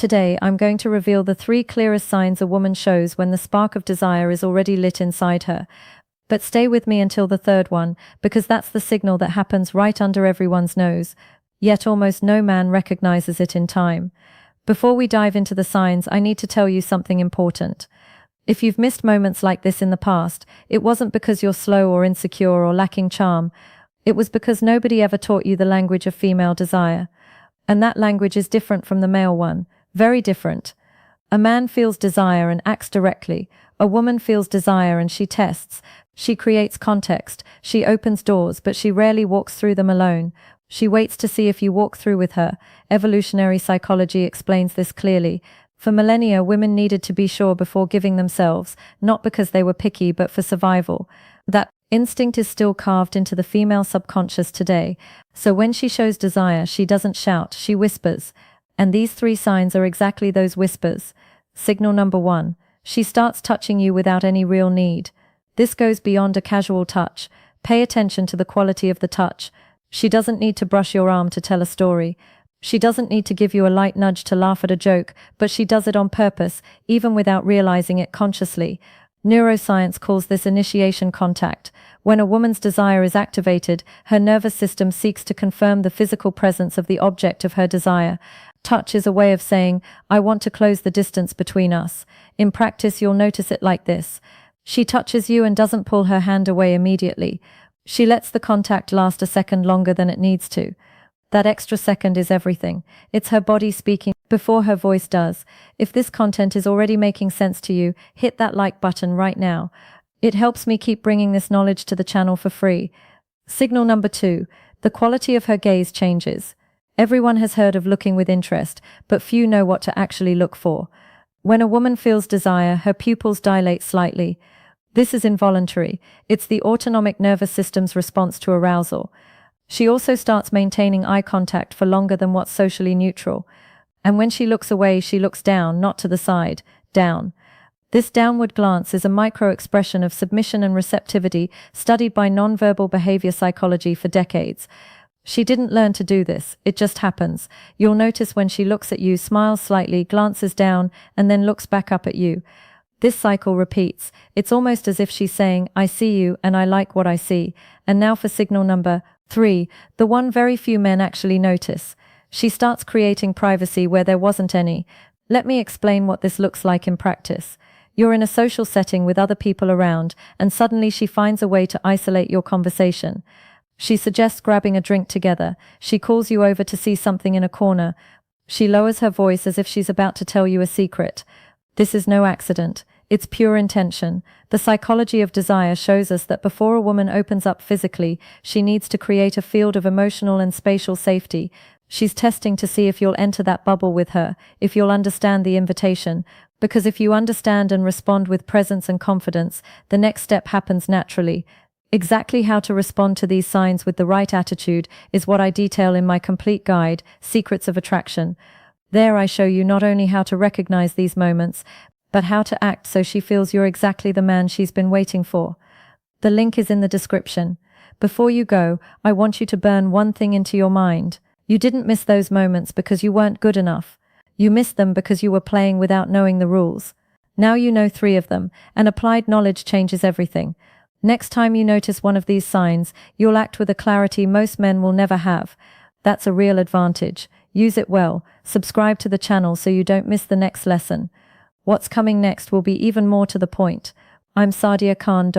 Today, I'm going to reveal the 3 clearest signs a woman shows when the spark of desire is already lit inside her. But stay with me until the 3rd one, because that's the signal that happens right under everyone's nose, yet almost no man recognizes it in time. Before we dive into the signs, I need to tell you something important. If you've missed moments like this in the past, it wasn't because you're slow or insecure or lacking charm. It was because nobody ever taught you the language of female desire. And that language is different from the male one. Very different. A man feels desire and acts directly. A woman feels desire and she tests. She creates context. She opens doors, but she rarely walks through them alone. She waits to see if you walk through with her. Evolutionary psychology explains this clearly. For millennia, women needed to be sure before giving themselves, not because they were picky, but for survival. That instinct is still carved into the female subconscious today. So when she shows desire, she doesn't shout, she whispers. And these 3 signs are exactly those whispers. Signal number 1. She starts touching you without any real need. This goes beyond a casual touch. Pay attention to the quality of the touch. She doesn't need to brush your arm to tell a story. She doesn't need to give you a light nudge to laugh at a joke, but she does it on purpose, even without realizing it consciously. Neuroscience calls this initiation contact. When a woman's desire is activated, her nervous system seeks to confirm the physical presence of the object of her desire. Touch is a way of saying, I want to close the distance between us. In practice, you'll notice it like this. She touches you and doesn't pull her hand away immediately. She lets the contact last a second longer than it needs to. That extra second is everything. It's her body speaking before her voice does. If this content is already making sense to you, hit that like button right now. It helps me keep bringing this knowledge to the channel for free. Signal number 2. The quality of her gaze changes. Everyone has heard of looking with interest, but few know what to actually look for. When a woman feels desire, her pupils dilate slightly. This is involuntary. It's the autonomic nervous system's response to arousal. She also starts maintaining eye contact for longer than what's socially neutral. And when she looks away, she looks down, not to the side, down. This downward glance is a micro-expression of submission and receptivity studied by nonverbal behavior psychology for decades. She didn't learn to do this, it just happens. You'll notice when she looks at you, smiles slightly, glances down, and then looks back up at you. This cycle repeats. It's almost as if she's saying, I see you and I like what I see. And now for signal number 3, the one very few men actually notice. She starts creating privacy where there wasn't any. Let me explain what this looks like in practice. You're in a social setting with other people around, and suddenly she finds a way to isolate your conversation. She suggests grabbing a drink together. She calls you over to see something in a corner. She lowers her voice as if she's about to tell you a secret. This is no accident. It's pure intention. The psychology of desire shows us that before a woman opens up physically, she needs to create a field of emotional and spatial safety. She's testing to see if you'll enter that bubble with her, if you'll understand the invitation. Because if you understand and respond with presence and confidence, the next step happens naturally. Exactly how to respond to these signs with the right attitude is what I detail in my complete guide, Secrets of Attraction. There I show you not only how to recognize these moments, but how to act so she feels you're exactly the man she's been waiting for. The link is in the description. Before you go, I want you to burn one thing into your mind. You didn't miss those moments because you weren't good enough. You missed them because you were playing without knowing the rules. Now you know 3 of them, and applied knowledge changes everything. Next time you notice one of these signs, you'll act with a clarity most men will never have. That's a real advantage. Use it well. Subscribe to the channel so you don't miss the next lesson. What's coming next will be even more to the point. I'm Sadia Khan.